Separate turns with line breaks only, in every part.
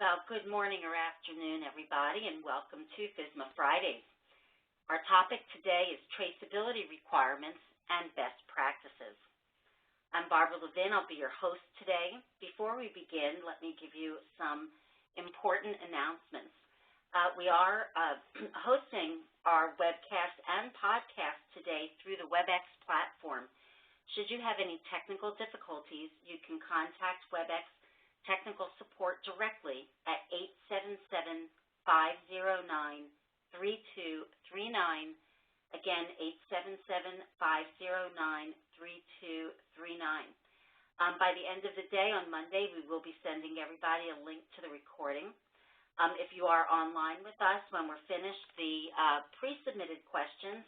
Well, good morning or afternoon, everybody, and welcome to FSMA Fridays. Our topic today is traceability requirements and best practices. I'm Barbara Levin. I'll be your host today. Before we begin, let me give you some important announcements. We are hosting our webcast and podcast today through the WebEx platform. Should you have any technical difficulties, you can contact WebEx technical support directly at 877-509-3239. Again, 877-509-3239. By the end of the day on Monday, we will be sending everybody a link to the recording. If you are online with us, when we're finished the pre-submitted questions,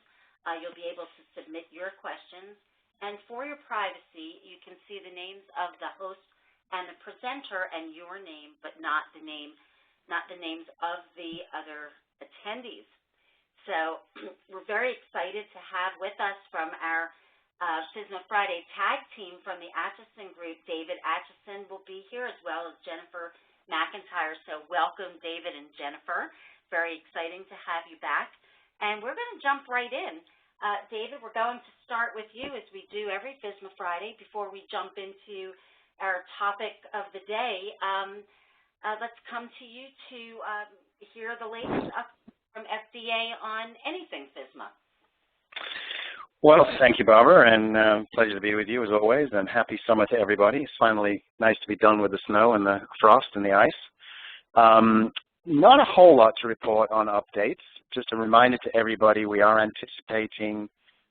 you'll be able to submit your questions. And for your privacy, you can see the names of the host and the presenter and your name, but not the names of the other attendees. So we're very excited to have with us from our FSMA Friday tag team from the Atchison Group. David Atchison will be here, as well as Jennifer McIntyre. So welcome, David and Jennifer. Very exciting to have you back. And we're going to jump right in. David, we're going to start with you, as we do every FSMA Friday, before we jump into our topic of the day. Let's come to you to hear the latest update from FDA on anything FSMA.
Well, thank you, Barbara, and pleasure to be with you as always, and happy summer to everybody. It's finally nice to be done with the snow and the frost and the ice. Not a whole lot to report on updates. Just a reminder to everybody, we are anticipating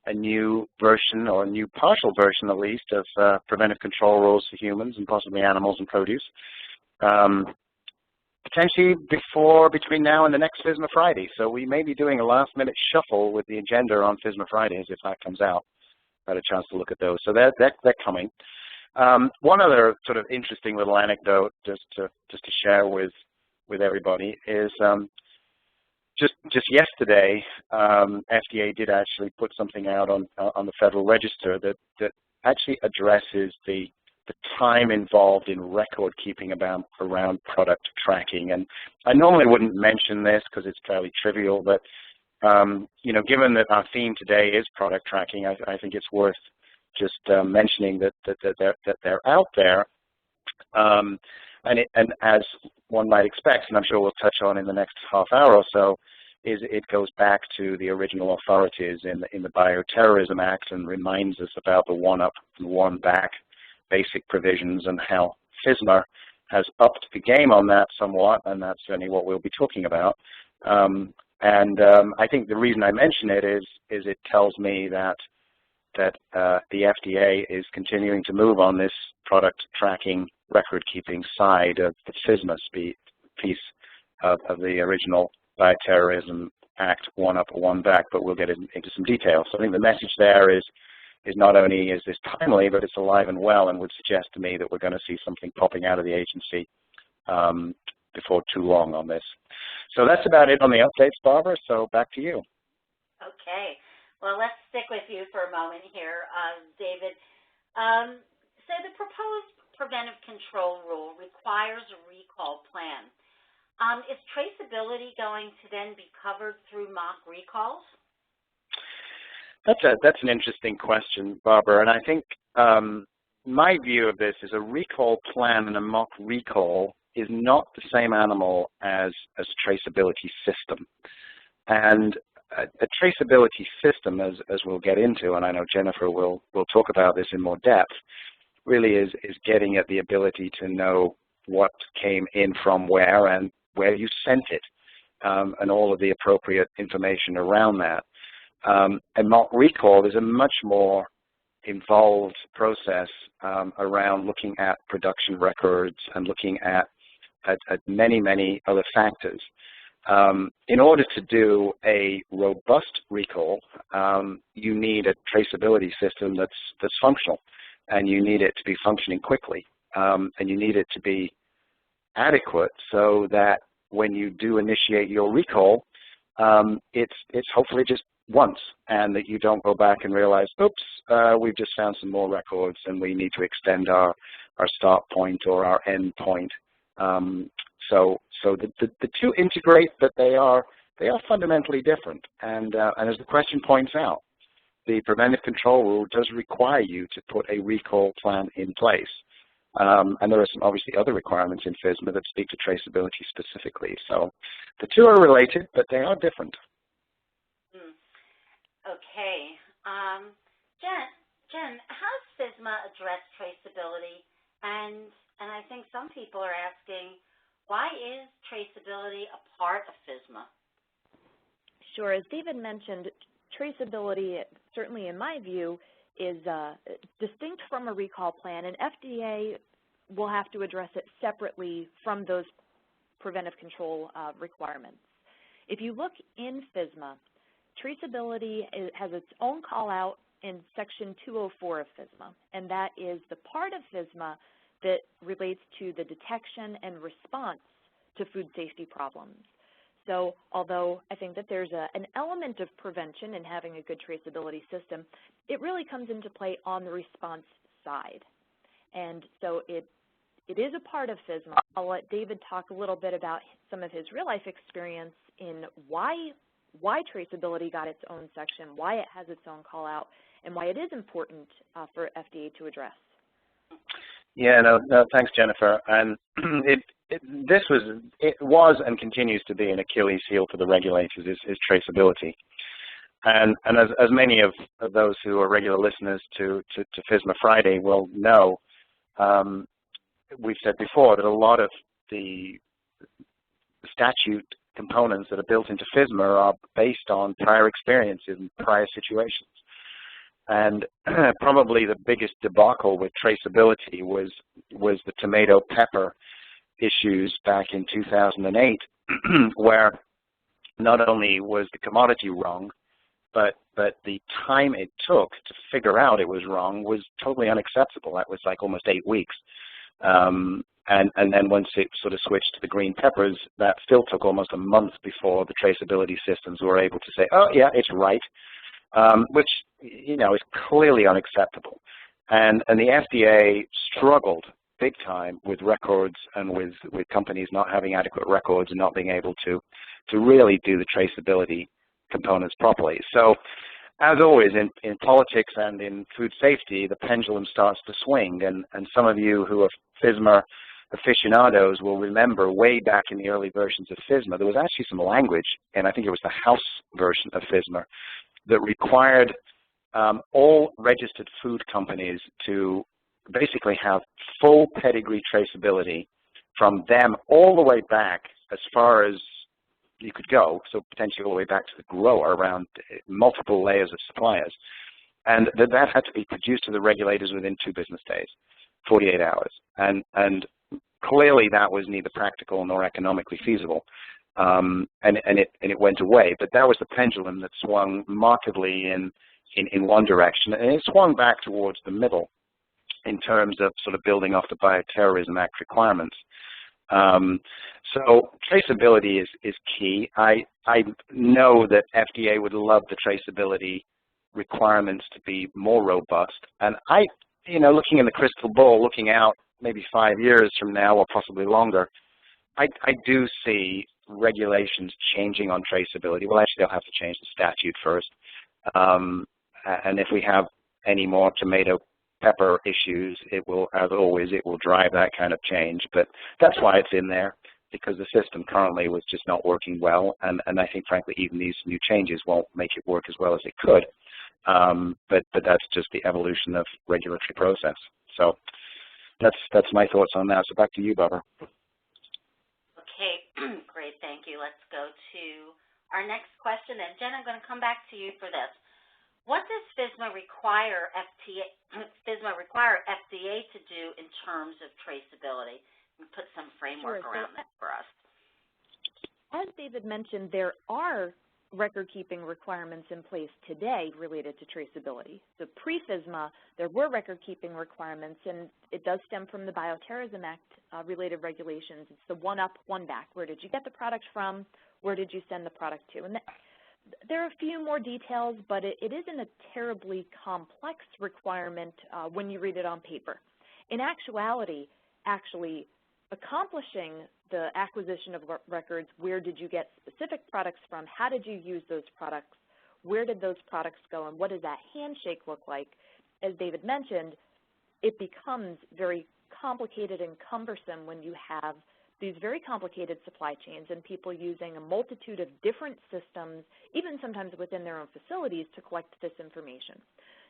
a new version, or a new partial version at least, of preventive control rules for humans and possibly animals and produce. Potentially between now and the next FSMA Friday. So we may be doing a last-minute shuffle with the agenda on FSMA Fridays if that comes out. I had a chance to look at those. So they're coming. One other sort of interesting little anecdote just to share with everybody is just yesterday, FDA did actually put something out on the Federal Register that actually addresses the time involved in record keeping around product tracking. And I normally wouldn't mention this because it's fairly trivial, but you know, given that our theme today is product tracking, I think it's worth just mentioning that they're out there. And as one might expect, and I'm sure we'll touch on in the next half hour or so, is it goes back to the original authorities in the Bioterrorism Act and reminds us about the one up and one back basic provisions and how FSMA has upped the game on that somewhat, and that's certainly what we'll be talking about. I think the reason I mention it is it tells me that the FDA is continuing to move on this product tracking, record keeping side of the FSMA piece of the original Bioterrorism Act, one up or one back, but we'll get into some details. So I think the message there is not only is this timely, but it's alive and well, and would suggest to me that we're going to see something popping out of the agency before too long on this. So that's about it on the updates, Barbara, so back to you.
Okay. Well, let's stick with you for a moment here, David. So the proposed preventive control rule requires a recall plan. Is traceability going to then be covered through mock recalls?
That's an interesting question, Barbara, and I think my view of this is a recall plan and a mock recall is not the same animal as a traceability system. And a traceability system, as we'll get into, and I know Jennifer will talk about this in more depth, really is getting at the ability to know what came in from where and where you sent it, and all of the appropriate information around that. And mock recall is a much more involved process around looking at production records and looking at many, many other factors. In order to do a robust recall, you need a traceability system that's functional, and you need it to be functioning quickly, and you need it to be adequate so that when you do initiate your recall, it's hopefully just once, and that you don't go back and realize, oops, we've just found some more records and we need to extend our start point or our end point So the two integrate, but they are fundamentally different. And as the question points out, the preventive control rule does require you to put a recall plan in place. And there are some obviously other requirements in FSMA that speak to traceability specifically. So the two are related, but they are different.
Okay. Jen, how does FSMA address traceability? And I think some people are asking, why is traceability a part of FSMA?
Sure. As David mentioned, traceability, certainly in my view, is distinct from a recall plan, and FDA will have to address it separately from those preventive control requirements. If you look in FSMA, traceability has its own call-out in Section 204 of FSMA, and that is the part of FSMA that relates to the detection and response to food safety problems. So although I think that there's an element of prevention in having a good traceability system, it really comes into play on the response side. And so it is a part of FSMA. I'll let David talk a little bit about some of his real-life experience in why traceability got its own section, why it has its own call-out, and why it is important for FDA to address.
Yeah, no, thanks, Jennifer. And it was and continues to be an Achilles heel for the regulators is traceability. And as many of those who are regular listeners to FSMA Friday will know, we've said before that a lot of the statute components that are built into FSMA are based on prior experiences and prior situations. And probably the biggest debacle with traceability was the tomato pepper issues back in 2008, where not only was the commodity wrong, but the time it took to figure out it was wrong was totally unacceptable. That was like almost 8 weeks. And then once it sort of switched to the green peppers, that still took almost a month before the traceability systems were able to say, oh, yeah, it's right, which, you know, is clearly unacceptable. And the FDA struggled big time with records and with companies not having adequate records and not being able to really do the traceability components properly. So as always in politics and in food safety, the pendulum starts to swing. And some of you who are FSMA aficionados will remember way back in the early versions of FSMA, there was actually some language, and I think it was the House version of FSMA, that required all registered food companies to basically have full pedigree traceability from them all the way back as far as you could go, so potentially all the way back to the grower around multiple layers of suppliers. And that had to be produced to the regulators within 2 business days, 48 hours. And clearly that was neither practical nor economically feasible. And it went away. But that was the pendulum that swung markedly in one direction. And it swung back towards the middle in terms of sort of building off the Bioterrorism Act requirements. So traceability is key. I know that FDA would love the traceability requirements to be more robust. And looking in the crystal ball, looking out maybe 5 years from now or possibly longer, I do see regulations changing on traceability. Well, actually, they'll have to change the statute first. And if we have any more tomato pepper issues, it will, as always, it will drive that kind of change. But that's why it's in there, because the system currently was just not working well. And I think, frankly, even these new changes won't make it work as well as it could. But that's just the evolution of regulatory process. So that's my thoughts on that. So back to you, Barbara.
Okay, great, thank you. Let's go to our next question. And Jen, I'm going to come back to you for this. What does FSMA require FDA to do in terms of traceability? And put some framework around that for us.
As David mentioned, there are record-keeping requirements in place today related to traceability. So pre-FSMA, there were record-keeping requirements, and it does stem from the Bioterrorism Act related regulations. It's the one up, one back. Where did you get the product from? Where did you send the product to? And there are a few more details, but it isn't a terribly complex requirement when you read it on paper. In actuality, accomplishing the acquisition of records, where did you get specific products from, how did you use those products, where did those products go, and what does that handshake look like? As David mentioned, it becomes very complicated and cumbersome when you have these very complicated supply chains and people using a multitude of different systems, even sometimes within their own facilities, to collect this information.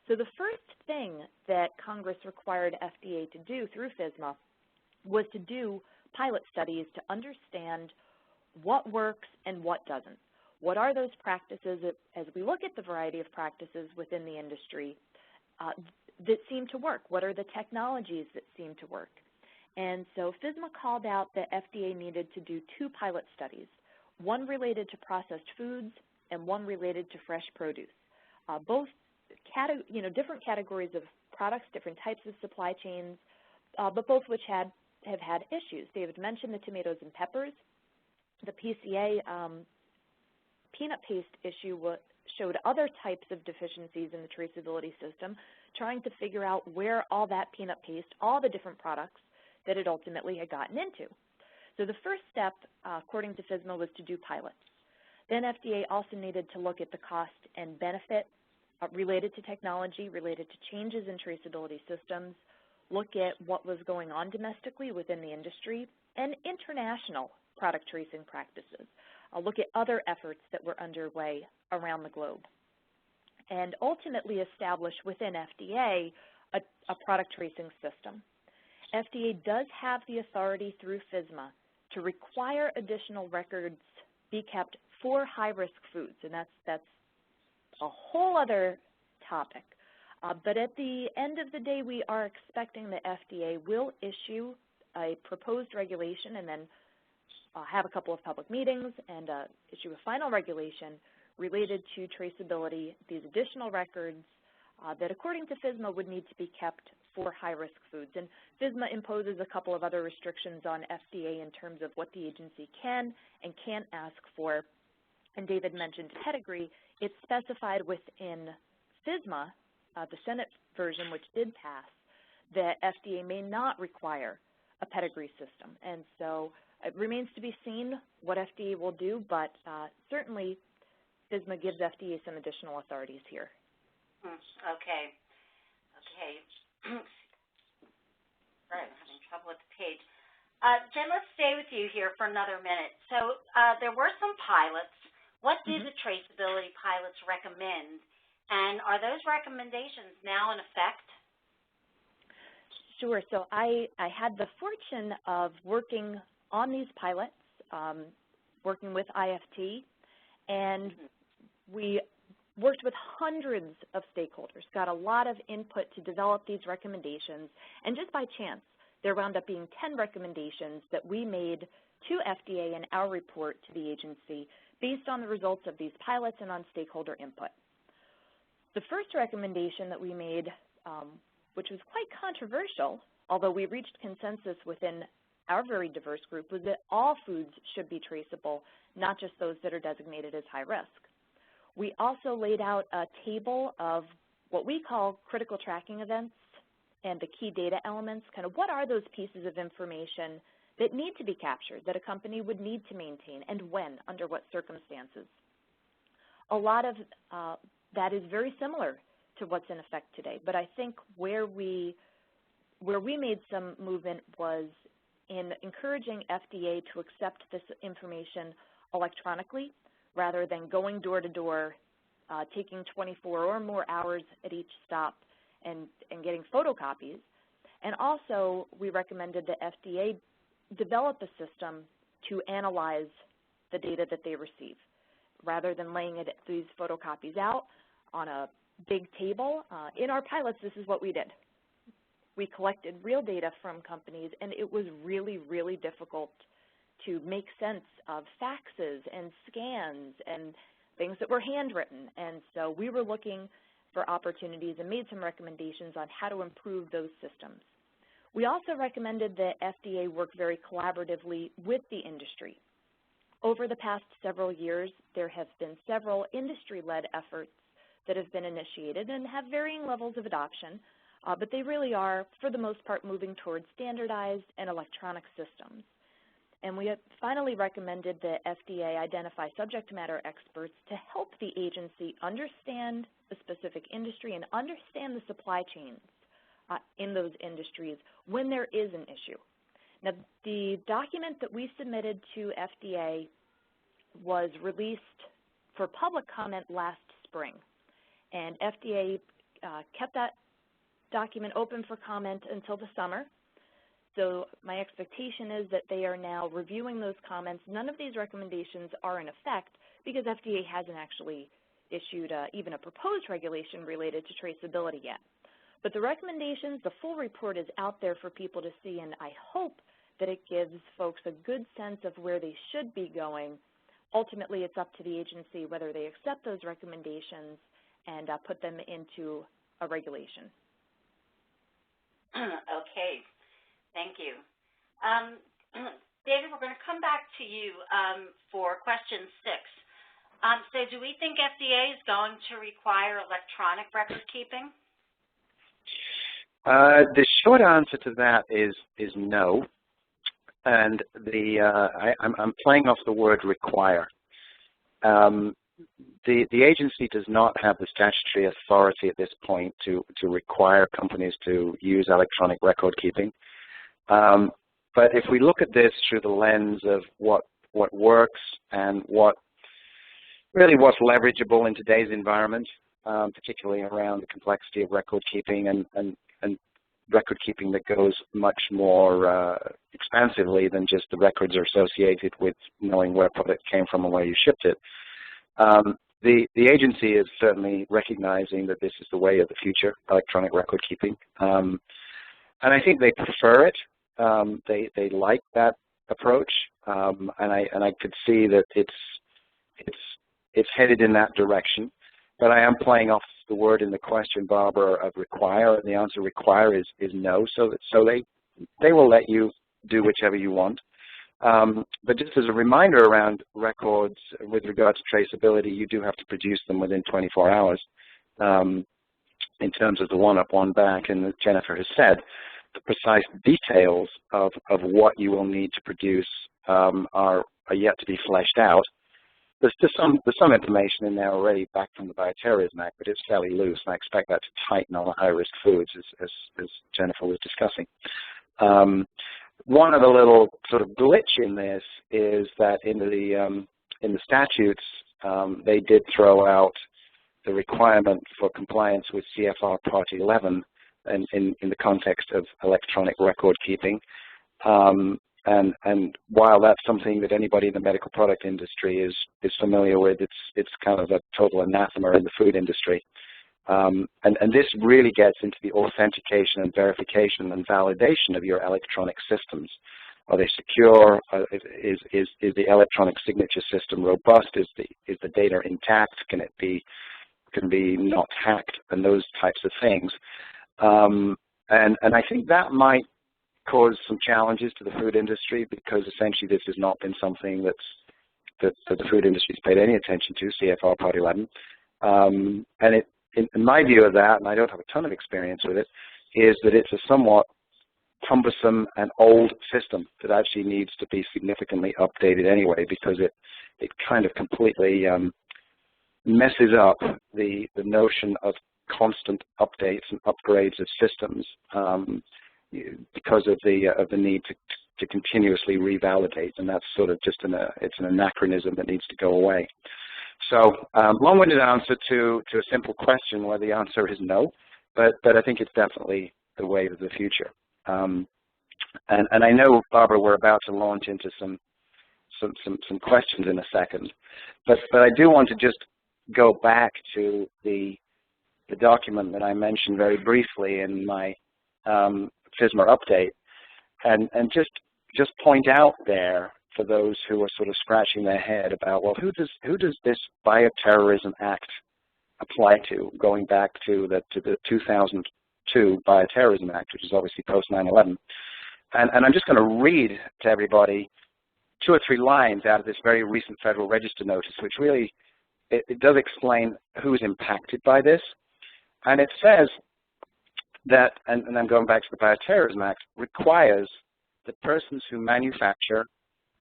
So the first thing that Congress required FDA to do through FSMA was to do pilot studies to understand what works and what doesn't. What are those practices, as we look at the variety of practices within the industry that seem to work? What are the technologies that seem to work? And so FSMA called out that FDA needed to do 2 pilot studies, one related to processed foods and one related to fresh produce. Both different categories of products, different types of supply chains, but both which have had issues. David mentioned the tomatoes and peppers. The PCA peanut paste issue showed other types of deficiencies in the traceability system, trying to figure out where all that peanut paste, all the different products that it ultimately had gotten into. So the first step, according to FSMA, was to do pilots. Then FDA also needed to look at the cost and benefit related to technology, related to changes in traceability systems, look at what was going on domestically within the industry, and international product tracing practices. Look at other efforts that were underway around the globe, and ultimately establish within FDA a product tracing system. FDA does have the authority through FSMA to require additional records be kept for high-risk foods, and that's a whole other topic. But at the end of the day, we are expecting the FDA will issue a proposed regulation and then have a couple of public meetings and issue a final regulation related to traceability, these additional records that, according to FSMA, would need to be kept for high-risk foods. And FSMA imposes a couple of other restrictions on FDA in terms of what the agency can and can't ask for. And David mentioned pedigree. It's specified within FSMA, the Senate version, which did pass, that FDA may not require a pedigree system. And so it remains to be seen what FDA will do, but certainly FSMA gives FDA some additional authorities here.
Okay. Sorry, I'm having trouble with the page. Jen, let's stay with you here for another minute. So there were some pilots. What did the traceability pilots recommend, and are those recommendations now in effect?
Sure. So I had the fortune of working on these pilots, working with IFT, and we worked with hundreds of stakeholders, got a lot of input to develop these recommendations, and just by chance, there wound up being 10 recommendations that we made to FDA in our report to the agency based on the results of these pilots and on stakeholder input. The first recommendation that we made, which was quite controversial, although we reached consensus within our very diverse group, was that all foods should be traceable, not just those that are designated as high risk. We also laid out a table of what we call critical tracking events and the key data elements, kind of what are those pieces of information that need to be captured, that a company would need to maintain, and when, under what circumstances. A lot of that is very similar to what's in effect today, but I think where we made some movement was in encouraging FDA to accept this information electronically rather than going door to door, taking 24 or more hours at each stop and getting photocopies. And also, we recommended that FDA develop a system to analyze the data that they receive. Rather than laying these photocopies out on a big table, in our pilots, this is what we did. We collected real data from companies, and it was really, really difficult to make sense of faxes and scans and things that were handwritten. And so we were looking for opportunities and made some recommendations on how to improve those systems. We also recommended that FDA work very collaboratively with the industry. Over the past several years, there have been several industry-led efforts that have been initiated and have varying levels of adoption, but they really are, for the most part, moving towards standardized and electronic systems. And we have finally recommended that FDA identify subject matter experts to help the agency understand the specific industry and understand the supply chains in those industries when there is an issue. Now, the document that we submitted to FDA was released for public comment last spring, and FDA kept that document open for comment until the summer. So my expectation is that they are now reviewing those comments. None of these recommendations are in effect because FDA hasn't actually issued even a proposed regulation related to traceability yet. But the recommendations, the full report is out there for people to see, and I hope that it gives folks a good sense of where they should be going. Ultimately, it's up to the agency whether they accept those recommendations and put them into a regulation.
Okay. Thank you. David, we're going to come back to you for question 6. So do we think FDA is going to require electronic record keeping?
The short answer to that is no. And I'm playing off the word require. The agency does not have the statutory authority at this point to require companies to use electronic record keeping. But if we look at this through the lens of what works and what's leverageable in today's environment, particularly around the complexity of record keeping and record keeping that goes much more expansively than just the records are associated with knowing where product came from and where you shipped it. The agency is certainly recognizing that this is the way of the future, electronic record keeping. And I think they prefer it. They like that approach, and I could see that it's headed in that direction. But I am playing off the word in the question, Barbara, of require, and the answer require is no. So they will let you do whichever you want. But just as a reminder around records with regard to traceability, you do have to produce them within 24 hours. In terms of the one-up, one-back, and as Jennifer has said, the precise details of what you will need to produce are yet to be fleshed out. There's some information in there already back from the Bioterrorism Act, but it's fairly loose, and I expect that to tighten on the high-risk foods, as Jennifer was discussing. One of the little sort of glitch in this is that in the statutes, they did throw out the requirement for compliance with CFR Part 11 in the context of electronic record keeping. And while that's something that anybody in the medical product industry is familiar with, it's kind of a total anathema in the food industry. And this really gets into the authentication and verification and validation of your electronic systems. Are they secure? Is the electronic signature system robust? Is the data intact? Can it be not hacked? And those types of things. And I think that might cause some challenges to the food industry, because essentially this has not been something that the food industry has paid any attention to, CFR Part 11. And in my view of that, and I don't have a ton of experience with it, is that it's a somewhat cumbersome and old system that actually needs to be significantly updated anyway, because it kind of completely messes up the notion of constant updates and upgrades of systems because of the need to continuously revalidate, and that's sort of just it's an anachronism that needs to go away. So long-winded answer to a simple question where the answer is no, but I think it's definitely the way of the future. And I know, Barbara, we're about to launch into some questions in a second, but I do want to just go back to the document that I mentioned very briefly in my FSMA update, and just point out there for those who are sort of scratching their head about, well, who does this Bioterrorism Act apply to, going back to the 2002 Bioterrorism Act, which is obviously post 9/11. And I'm just going to read to everybody 2 or 3 lines out of this very recent Federal Register notice, which really, it does explain who's impacted by this. And it says that, and I'm going back to the Bioterrorism Act, requires that persons who manufacture,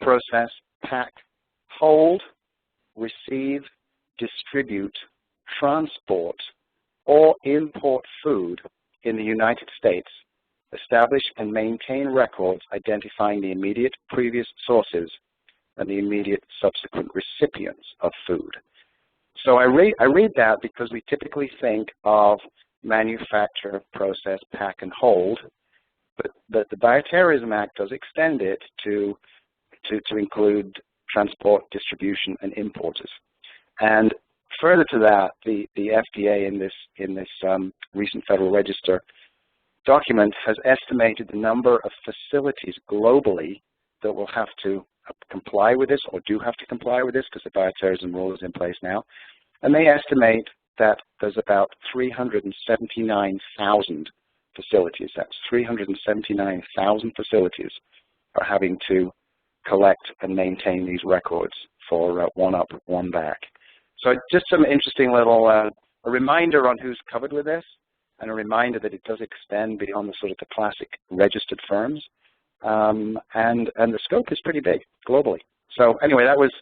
process, pack, hold, receive, distribute, transport, or import food in the United States, establish and maintain records identifying the immediate previous sources and the immediate subsequent recipients of food. So I read that because we typically think of manufacture, process, pack, and hold, but the Bioterrorism Act does extend it to include transport, distribution, and importers. And further to that, the FDA in this recent Federal Register document has estimated the number of facilities globally that will have to comply with this or do have to comply with this because the bioterrorism rule is in place now. And they estimate that there's about 379,000 facilities. That's 379,000 facilities are having to collect and maintain these records for one up, one back. So just some interesting little a reminder on who's covered with this, and a reminder that it does extend beyond the sort of the classic registered firms, and the scope is pretty big globally. So anyway, that was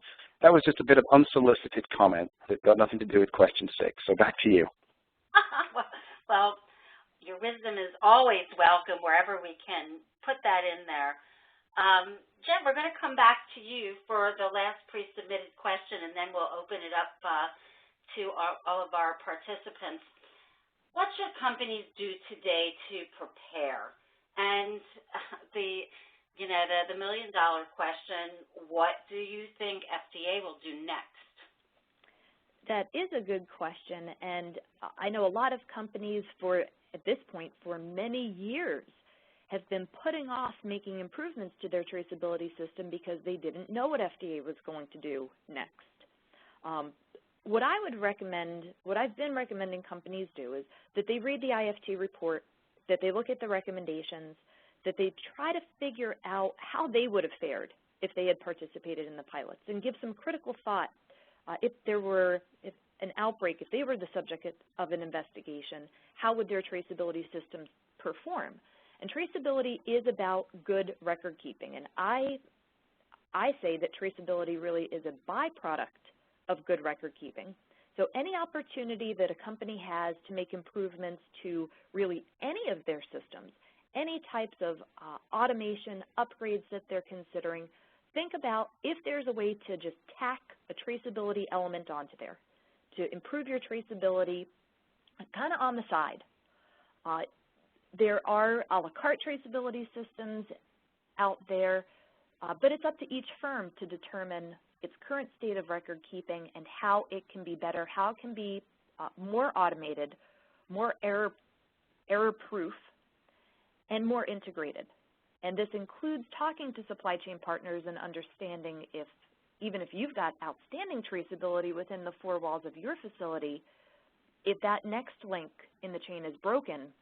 just a bit of unsolicited comment that got nothing to do with question 6. So back to you.
Well, your wisdom is always welcome wherever we can put that in there. Jen, we're going to come back to you for the last pre-submitted question, and then we'll open it up to all of our participants. What should companies do today to prepare? And the million-dollar question, what do you think FDA will do next?
That is a good question, and I know a lot of companies at this point, for many years, have been putting off making improvements to their traceability system because they didn't know what FDA was going to do next. What I would recommend, what I've been recommending companies do is that they read the IFT report, that they look at the recommendations, that they try to figure out how they would have fared if they had participated in the pilots, and give some critical thought. If an outbreak, if they were the subject of an investigation, how would their traceability systems perform? And traceability is about good record keeping, and I say that traceability really is a byproduct of good record keeping. So any opportunity that a company has to make improvements to really any of their systems, any types of automation, upgrades that they're considering, think about if there's a way to just tack a traceability element onto there to improve your traceability kind of on the side. There are a la carte traceability systems out there, but it's up to each firm to determine its current state of record keeping and how it can be better, how it can be more automated, more error-proof, and more integrated. And this includes talking to supply chain partners and understanding if, even if you've got outstanding traceability within the 4 walls of your facility, if that next link in the chain is broken,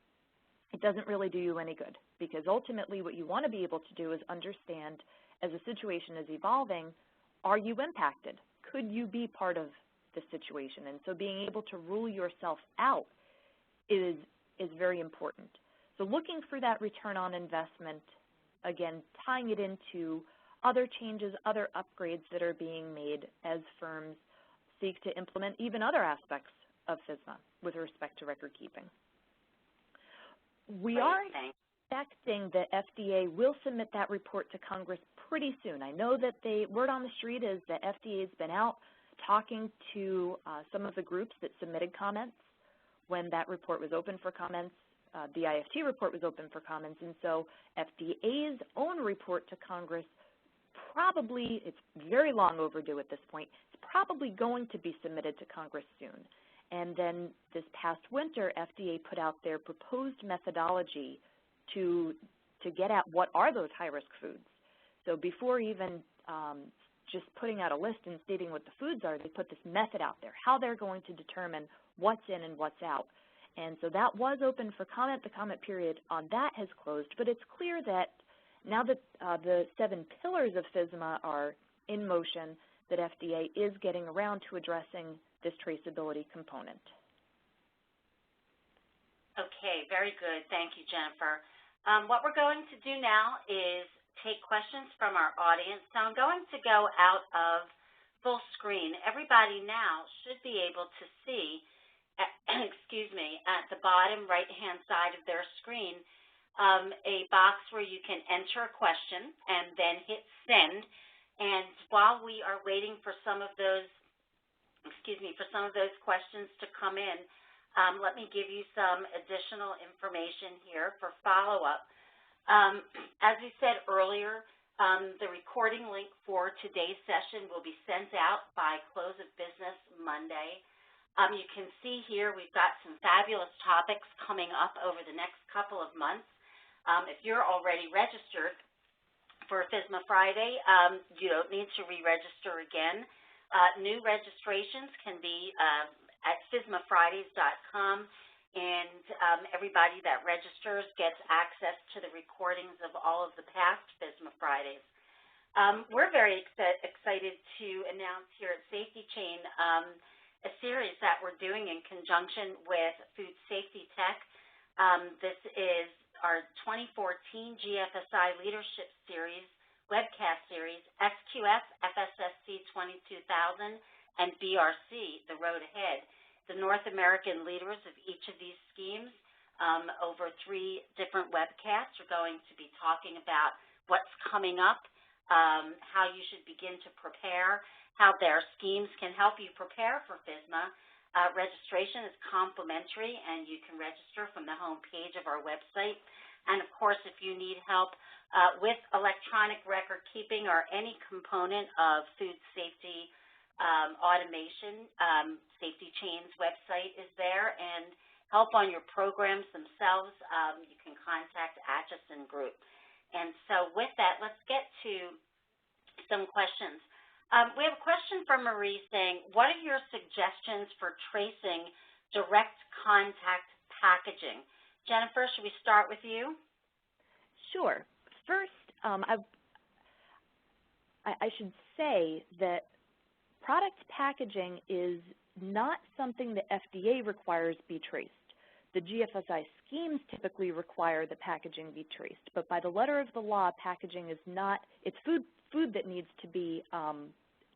it doesn't really do you any good, because ultimately what you want to be able to do is understand, as a situation is evolving, are you impacted? Could you be part of the situation? And so being able to rule yourself out is very important. So looking for that return on investment, again, tying it into other changes, other upgrades that are being made as firms seek to implement even other aspects of FSMA with respect to record keeping. We are expecting that FDA will submit that report to Congress pretty soon. I know that word on the street is that FDA has been out talking to some of the groups that submitted comments when that report was open for comments. The IFT report was open for comments, and so FDA's own report to Congress probably, it's very long overdue at this point, it's probably going to be submitted to Congress soon. And then this past winter, FDA put out their proposed methodology to get at what are those high-risk foods. So before even just putting out a list and stating what the foods are, they put this method out there, how they're going to determine what's in and what's out. And so that was open for comment. The comment period on that has closed, but it's clear that now that the 7 pillars of FSMA are in motion, that FDA is getting around to addressing this traceability component.
Okay, very good. Thank you, Jennifer. What we're going to do now is take questions from our audience. Now I'm going to go out of full screen. Everybody now should be able to see, excuse me, at the bottom right-hand side of their screen, a box where you can enter a question and then hit send. And while we are waiting for some of those, for some of those questions to come in, let me give you some additional information here for follow-up. As we said earlier, the recording link for today's session will be sent out by close of business Monday. You can see here we've got some fabulous topics coming up over the next couple of months. If you're already registered for FSMA Friday, you don't need to re-register again. New registrations can be at FSMAFridays.com. And everybody that registers gets access to the recordings of all of the past FSMA Fridays. We're very excited to announce here at SafetyChain a series that we're doing in conjunction with Food Safety Tech. This is our 2014 GFSI Leadership Series, webcast series, SQF, FSSC 22000, and BRC, The Road Ahead. The North American leaders of each of these schemes over 3 different webcasts are going to be talking about what's coming up, how you should begin to prepare, how their schemes can help you prepare for FSMA. Registration is complimentary, and you can register from the home page of our website. And, of course, if you need help with electronic record keeping or any component of food safety automation, SafetyChain's website is there, and help on your programs themselves, you can contact Atchison Group. And so with that, let's get to some questions. We have a question from Marie saying, what are your suggestions for tracing direct contact packaging? Jennifer, should we start with you?
Sure. First, I should say that product packaging is not something the FDA requires be traced. The GFSI schemes typically require that packaging be traced, but by the letter of the law, packaging is not, it's food that needs to be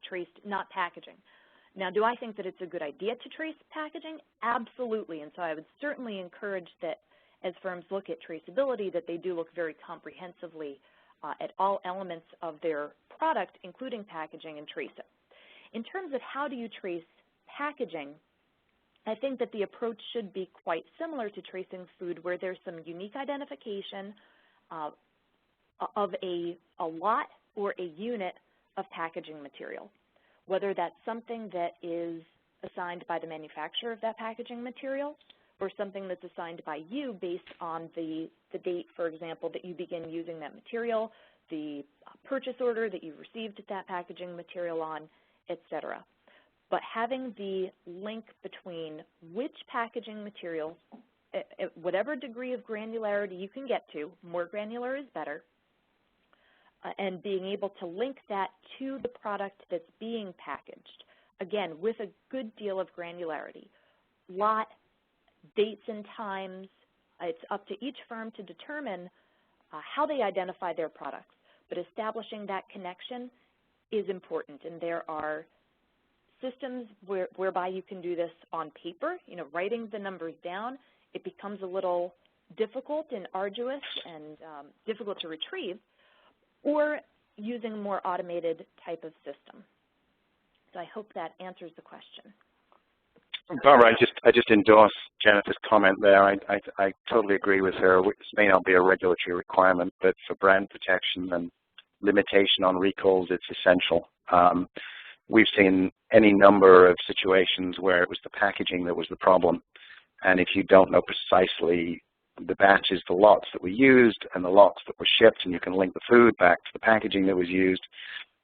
traced, not packaging. Now, do I think that it's a good idea to trace packaging? Absolutely, and so I would certainly encourage that as firms look at traceability, that they do look very comprehensively at all elements of their product, including packaging, and trace it. In terms of how do you trace packaging, I think that the approach should be quite similar to tracing food, where there's some unique identification of a lot or a unit of packaging material, whether that's something that is assigned by the manufacturer of that packaging material or something that's assigned by you based on the date, for example, that you begin using that material, the purchase order that you received that packaging material on, etc. But having the link between which packaging material, at whatever degree of granularity you can get to, more granular is better, and being able to link that to the product that's being packaged, again, with a good deal of granularity. Lot, dates and times, it's up to each firm to determine how they identify their products, but establishing that connection is important, and there are systems whereby you can do this on paper, writing the numbers down. It becomes a little difficult and arduous and difficult to retrieve, or using a more automated type of system. So I hope that answers the question.
Barbara, I just endorse Jennifer's comment there. I totally agree with her. This may not be a regulatory requirement, but for brand protection and limitation on recalls, it's essential. We've seen any number of situations where it was the packaging that was the problem, and if you don't know precisely the batches, the lots that were used, and the lots that were shipped, and you can link the food back to the packaging that was used,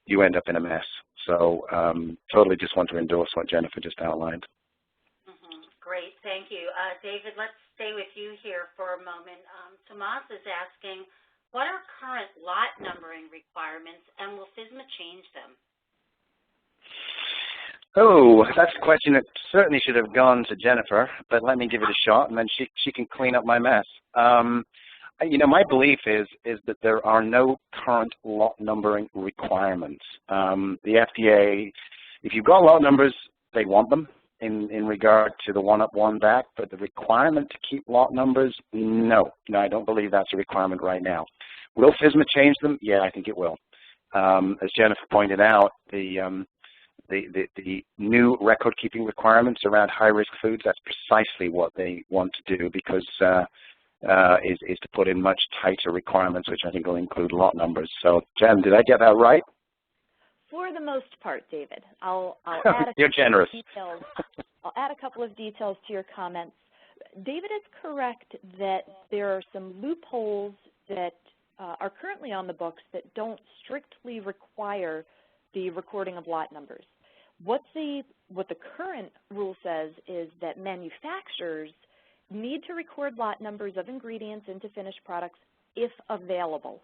you end up in a mess. So totally just want to endorse what Jennifer just outlined.
Great, thank you. David, let's stay with you here for a moment. Tomas is asking, what are current lot numbering requirements, and will FSMA change them?
Oh, that's a question that certainly should have gone to Jennifer, but let me give it a shot, and then she can clean up my mess. You know, my belief is that there are no current lot numbering requirements. The FDA, if you've got lot numbers, they want them in regard to the one up, one back, but the requirement to keep lot numbers, no, I don't believe that's a requirement right now. Will FSMA change them? Yeah, I think it will. As Jennifer pointed out, the new record-keeping requirements around high-risk foods, that's precisely what they want to do, because is to put in much tighter requirements, which I think will include lot numbers. So, Jen, did I get that right?
For the most part, David. I'll add a
You're generous.
Details. I'll add a couple of details to your comments. David is correct that there are some loopholes that are currently on the books that don't strictly require the recording of lot numbers. What the current rule says is that manufacturers need to record lot numbers of ingredients into finished products if available.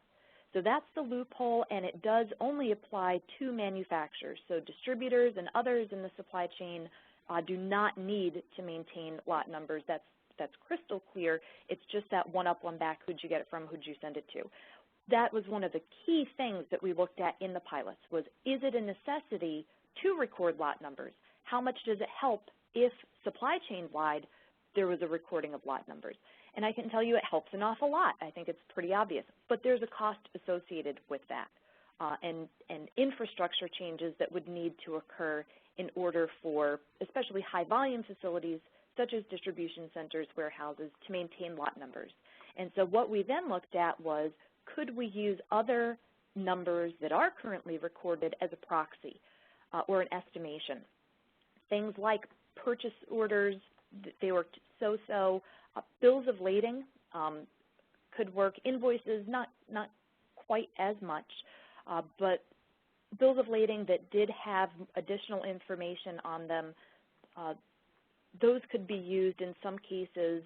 So that's the loophole, and it does only apply to manufacturers. So distributors and others in the supply chain do not need to maintain lot numbers. That's crystal clear. It's just that one up, one back, who'd you get it from, who'd you send it to. That was one of the key things that we looked at in the pilots was, is it a necessity to record lot numbers? How much does it help if supply chain-wide there was a recording of lot numbers? And I can tell you it helps an awful lot. I think it's pretty obvious. But there's a cost associated with that and infrastructure changes that would need to occur in order for especially high-volume facilities such as distribution centers, warehouses, to maintain lot numbers. And so what we then looked at was, could we use other numbers that are currently recorded as a proxy or an estimation? Things like purchase orders, they worked so-so. Bills of lading could work. Invoices, not quite as much, but bills of lading that did have additional information on them, those could be used in some cases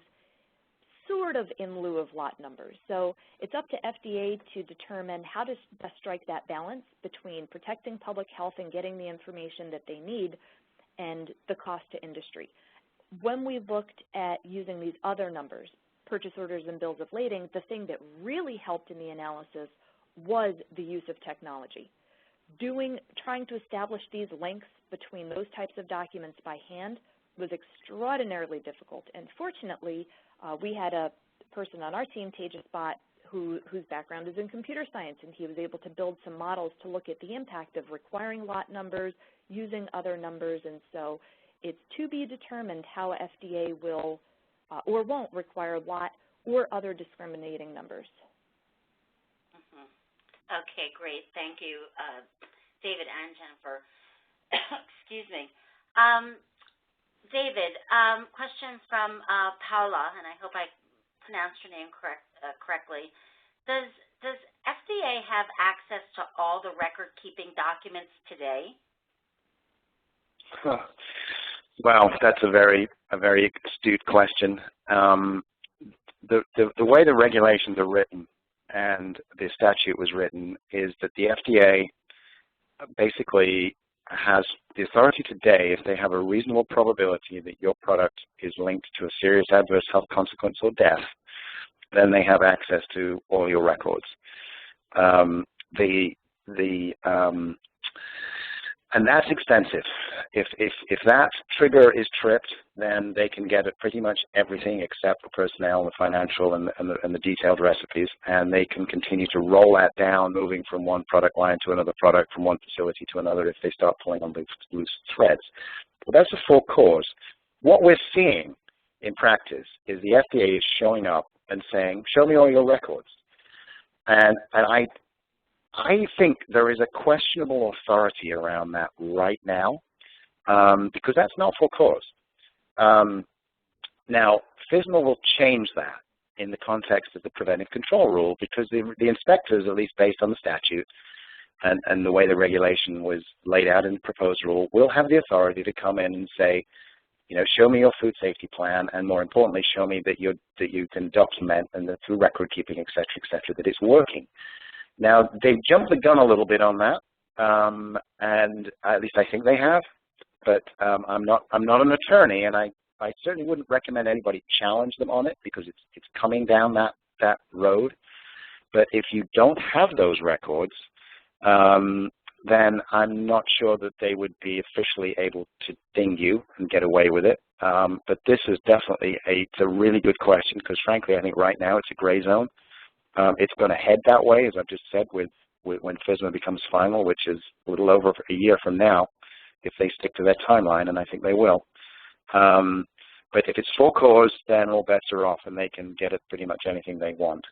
sort of in lieu of lot numbers. So it's up to FDA to determine how to best strike that balance between protecting public health and getting the information that they need and the cost to industry. When we looked at using these other numbers, purchase orders and bills of lading, the thing that really helped in the analysis was the use of technology. Trying to establish these links between those types of documents by hand was extraordinarily difficult. And fortunately, we had a person on our team, Tejas Bhatt, whose background is in computer science, and he was able to build some models to look at the impact of requiring lot numbers, using other numbers, and so it's to be determined how FDA will or won't require lot or other discriminating numbers.
Mm-hmm. Okay, great. Thank you, David and Jennifer. Excuse me. David, question from Paula, and I hope I pronounced your name correctly. Does FDA have access to all the record-keeping documents today?
Well, that's a very astute question. The way the regulations are written and the statute was written is that the FDA basically has the authority today, if they have a reasonable probability that your product is linked to a serious adverse health consequence or death, then they have access to all your records. And that's extensive. If that trigger is tripped, then they can get at pretty much everything except for personnel, the financial, and the detailed recipes, and they can continue to roll that down, moving from one product line to another product, from one facility to another, if they start pulling on loose threads. But that's a full cause. What we're seeing in practice is the FDA is showing up and saying, show me all your records. And I think there is a questionable authority around that right now, because that's not full cause. Now, FSMA will change that in the context of the Preventive Control rule, because the inspectors, at least based on the statute and the way the regulation was laid out in the proposed rule, will have the authority to come in and say, you know, show me your food safety plan, and more importantly, show me that you can document and that through record keeping, et cetera, that it's working. Now, they've jumped the gun a little bit on that, and at least I think they have, but I'm not an attorney, and I certainly wouldn't recommend anybody challenge them on it, because it's coming down that that road. But if you don't have those records, then I'm not sure that they would be officially able to ding you and get away with it. But this is definitely it's a really good question, because frankly, I think right now it's a gray zone. It's going to head that way, as I've just said, with when FSMA becomes final, which is a little over a year from now, if they stick to their timeline, and I think they will. But if it's full cause, then all bets are off, and they can get at pretty much anything they want,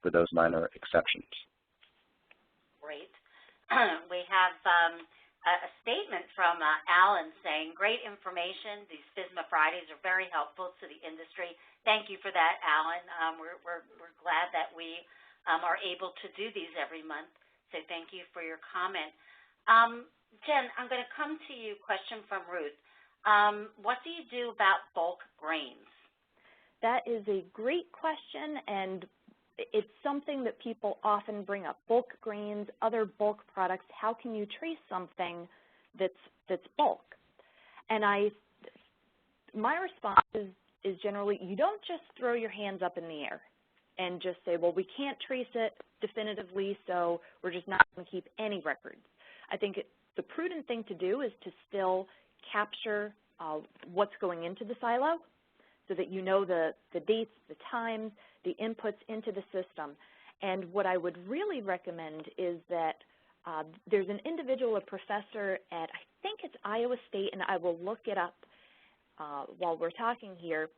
with those minor exceptions.
Great. We have a statement from Alan saying, great information. These FSMA Fridays are very helpful to the industry. Thank you for that, Alan. We're glad that we are able to do these every month, so thank you for your comment. Jen, I'm going to come to you. Question from Ruth. What do you do about bulk grains?
That is a great question, and it's something that people often bring up. Bulk grains, other bulk products. How can you trace something that's bulk? And my response is generally, you don't just throw your hands up in the air and just say, well, we can't trace it definitively, so we're just not going to keep any records. I think the prudent thing to do is to still capture what's going into the silo, so that you know the dates, the times, the inputs into the system. And what I would really recommend is that there's an individual, a professor at, I think it's Iowa State, and I will look it up while we're talking here,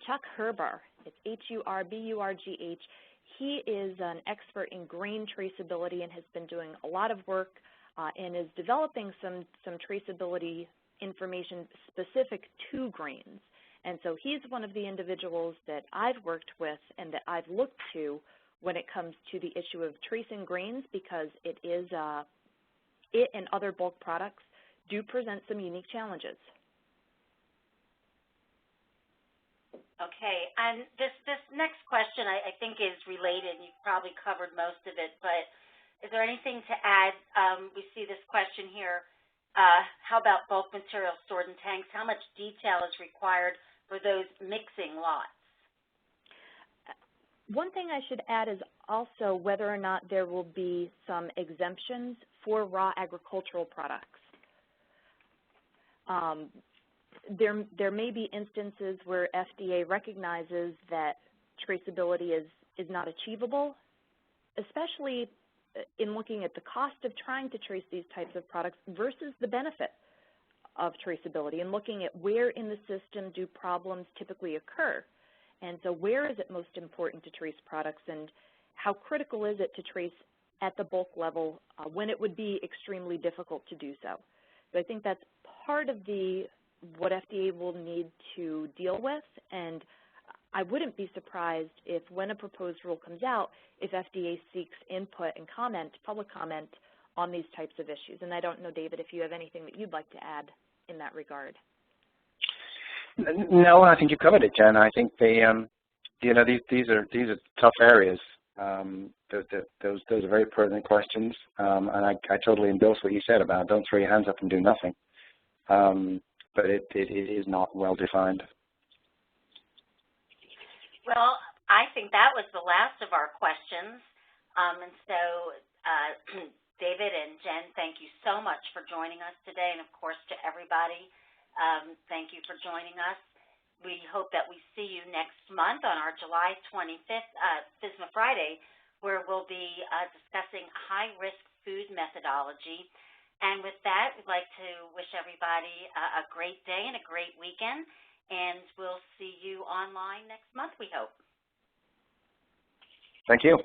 Chuck Herbar. It's H-U-R-B-U-R-G-H. He is an expert in grain traceability and has been doing a lot of work and is developing some traceability information specific to grains. And so he's one of the individuals that I've worked with and that I've looked to when it comes to the issue of tracing grains, because it and other bulk products do present some unique challenges.
Okay, and this next question I think is related, and you've probably covered most of it, but is there anything to add? We see this question here. How about bulk material stored in tanks? How much detail is required for those mixing lots?
One thing I should add is also whether or not there will be some exemptions for raw agricultural products. There may be instances where FDA recognizes that traceability is not achievable, especially in looking at the cost of trying to trace these types of products versus the benefit of traceability, and looking at where in the system do problems typically occur. And so where is it most important to trace products, and how critical is it to trace at the bulk level when it would be extremely difficult to do so. So I think that's part of what FDA will need to deal with, and I wouldn't be surprised if when a proposed rule comes out, if FDA seeks input and public comment on these types of issues. And I don't know, David, if you have anything that you'd like to add in that regard.
No, I think you covered it, Jen. I think these are tough areas. Those are very pertinent questions, and I totally endorse what you said about don't throw your hands up and do nothing. But it is not well defined.
Well, I think that was the last of our questions, and so David and Jen, thank you so much for joining us today, and of course to everybody, thank you for joining us. We hope that we see you next month on our July 25th FSMA Friday, where we'll be discussing high-risk food methodology. And with that, we'd like to wish everybody a great day and a great weekend, and we'll see you online next month, we hope.
Thank you.